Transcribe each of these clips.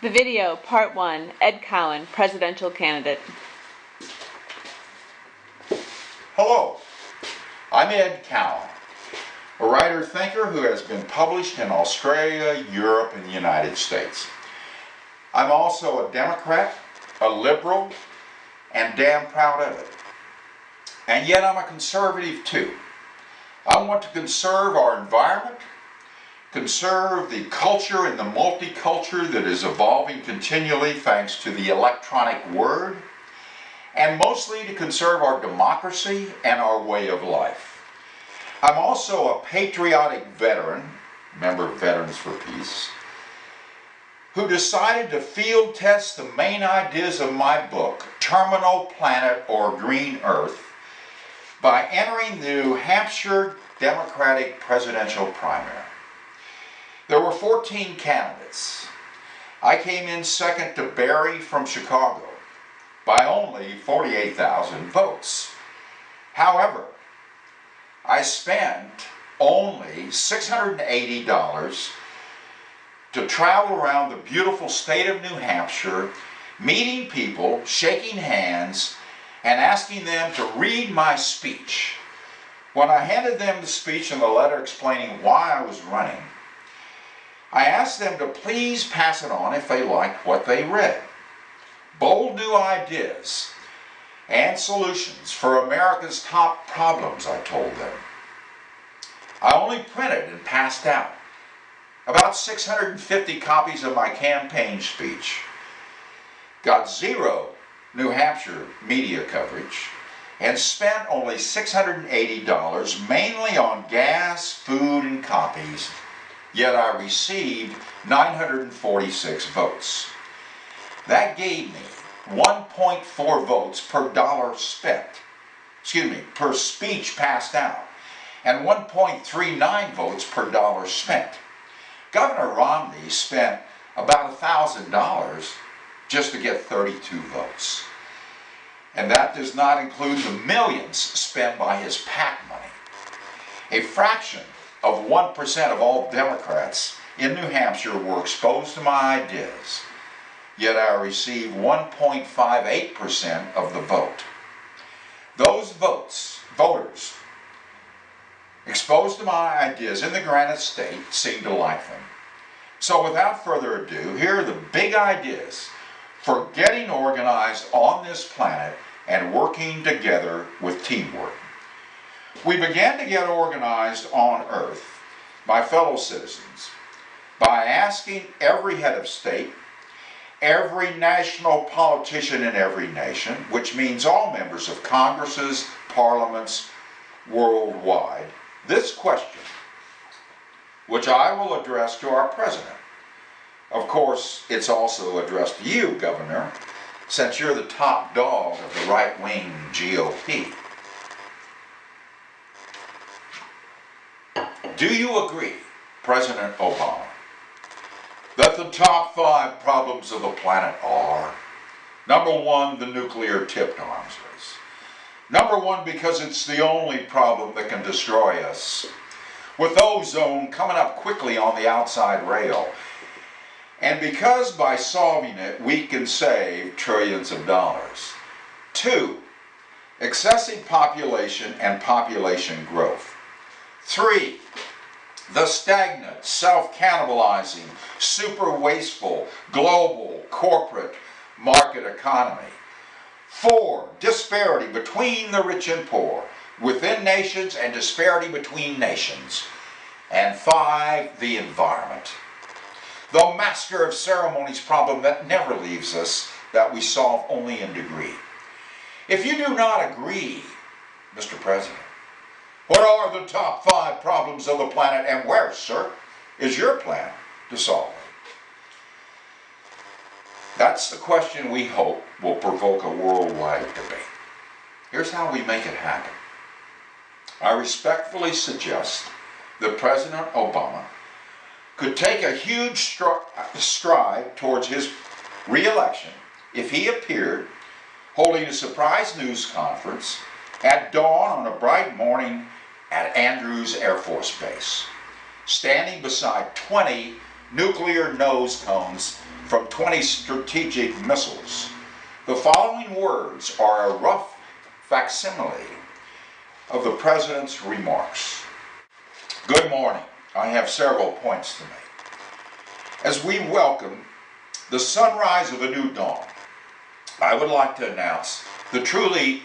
The video, Part 1, Ed Cowan, Presidential Candidate. Hello, I'm Ed Cowan, a writer-thinker who has been published in Australia, Europe, and the United States. I'm also a Democrat, a liberal, and damn proud of it. And yet I'm a conservative too. I want to conserve our environment, conserve the culture and the multicultural that is evolving continually thanks to the electronic word, and mostly to conserve our democracy and our way of life. I'm also a patriotic veteran, member of Veterans for Peace, who decided to field test the main ideas of my book, Terminal Planet or Green Earth, by entering the New Hampshire Democratic presidential primary. There were 14 candidates. I came in second to Barry from Chicago by only 48,000 votes. However, I spent only $680 to travel around the beautiful state of New Hampshire, meeting people, shaking hands, and asking them to read my speech. When I handed them the speech and the letter explaining why I was running, I asked them to please pass it on if they liked what they read. Bold new ideas and solutions for America's top problems, I told them. I only printed and passed out about 650 copies of my campaign speech, got zero New Hampshire media coverage, and spent only $680 mainly on gas, food, and copies, yet I received 946 votes. That gave me 1.4 votes per dollar spent, per speech passed out, and 1.39 votes per dollar spent. Governor Romney spent about $1,000 just to get 32 votes. And that does not include the millions spent by his PAC money. A fraction of 1% of all Democrats in New Hampshire were exposed to my ideas, yet I received 1.58% of the vote. Those voters exposed to my ideas in the Granite State seemed to like them. So without further ado, here are the big ideas for getting organized on this planet and working together with teamwork. We began to get organized on Earth, my fellow citizens, by asking every head of state, every national politician in every nation, which means all members of Congresses, parliaments worldwide, this question, which I will address to our president. Of course, it's also addressed to you, Governor, since you're the top dog of the right-wing GOP. Do you agree, President Obama, that the top 5 problems of the planet are: number 1, the nuclear tipped arms race. Number 1, because it's the only problem that can destroy us, with ozone coming up quickly on the outside rail, and because by solving it we can save trillions of dollars. 2, excessive population and population growth. 3, the stagnant, self-cannibalizing, super wasteful, global, corporate market economy. 4, disparity between the rich and poor, within nations and disparity between nations. And 5, the environment. The master of ceremonies problem that never leaves us, that we solve only in degree. If you do not agree, Mr. President, what are the top 5 problems of the planet, and where, sir, is your plan to solve them? That's the question we hope will provoke a worldwide debate. Here's how we make it happen. I respectfully suggest that President Obama could take a huge stride towards his re-election if he appeared holding a surprise news conference at dawn on a bright morning at Andrews Air Force Base, standing beside 20 nuclear nose cones from 20 strategic missiles. The following words are a rough facsimile of the President's remarks. Good morning. I have several points to make. As we welcome the sunrise of a new dawn, I would like to announce the truly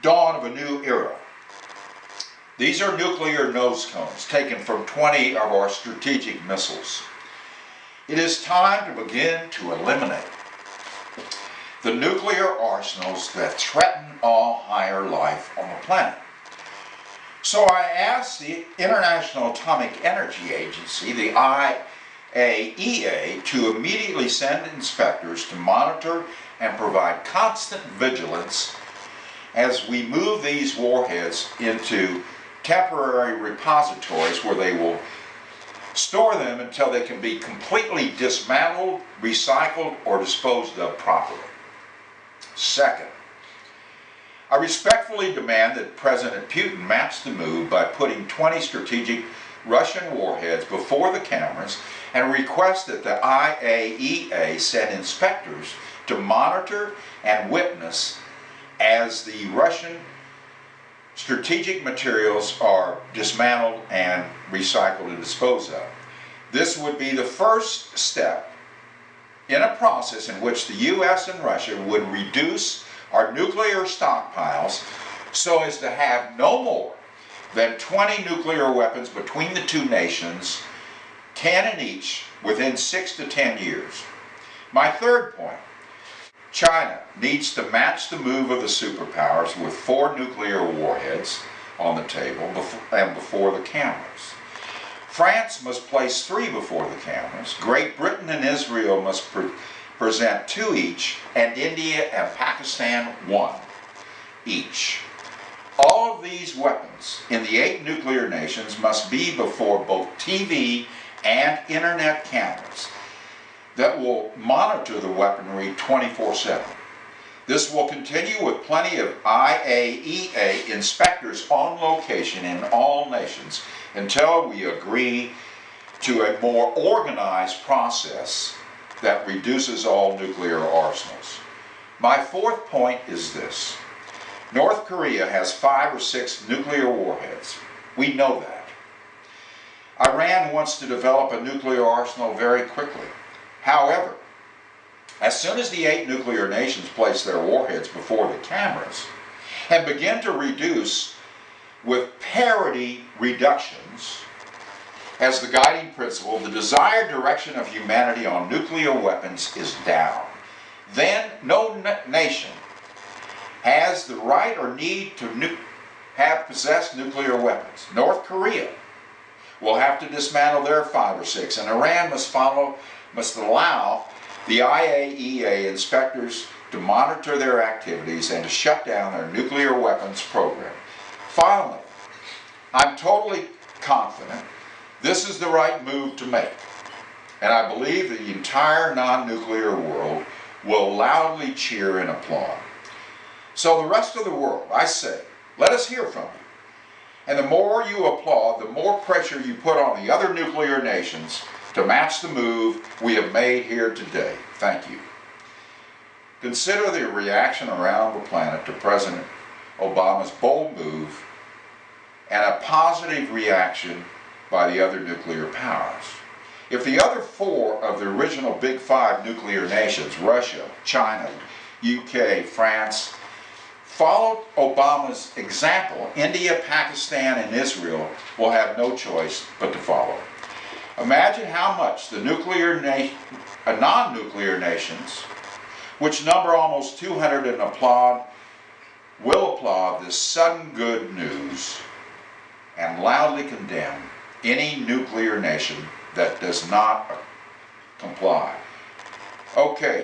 dawn of a new era. These are nuclear nose cones taken from 20 of our strategic missiles. It is time to begin to eliminate the nuclear arsenals that threaten all higher life on the planet. So I asked the International Atomic Energy Agency, the IAEA, to immediately send inspectors to monitor and provide constant vigilance as we move these warheads into temporary repositories where they will store them until they can be completely dismantled, recycled, or disposed of properly. Second, I respectfully demand that President Putin match the move by putting 20 strategic Russian warheads before the cameras and request that the IAEA send inspectors to monitor and witness as the Russian strategic materials are dismantled and recycled and disposed of. This would be the first step in a process in which the U.S. and Russia would reduce our nuclear stockpiles so as to have no more than 20 nuclear weapons between the two nations, 10 in each, within 6 to 10 years. My third point, China needs to match the move of the superpowers with 4 nuclear warheads on the table and before the cameras. France must place 3 before the cameras. Great Britain and Israel must present 2 each, and India and Pakistan 1 each. All of these weapons in the 8 nuclear nations must be before both TV and internet cameras that will monitor the weaponry 24/7. This will continue with plenty of IAEA inspectors on location in all nations until we agree to a more organized process that reduces all nuclear arsenals. My fourth point is this. North Korea has 5 or 6 nuclear warheads. We know that. Iran wants to develop a nuclear arsenal very quickly. However, as soon as the 8 nuclear nations place their warheads before the cameras and begin to reduce with parity reductions as the guiding principle, the desired direction of humanity on nuclear weapons is down. Then no nation has the right or need to possess nuclear weapons. North Korea will have to dismantle their 5 or 6, and Iran must allow the IAEA inspectors to monitor their activities and to shut down their nuclear weapons program. Finally, I'm totally confident this is the right move to make, and I believe the entire non-nuclear world will loudly cheer and applaud. So the rest of the world, I say, let us hear from you. And the more you applaud, the more pressure you put on the other nuclear nations to match the move we have made here today. Thank you. Consider the reaction around the planet to President Obama's bold move and a positive reaction by the other nuclear powers. If the other 4 of the original Big 5 nuclear nations, Russia, China, UK, France, followed Obama's example, India, Pakistan, and Israel will have no choice but to follow. Imagine how much the non-nuclear nations, which number almost 200 and will applaud this sudden good news and loudly condemn any nuclear nation that does not comply. Okay.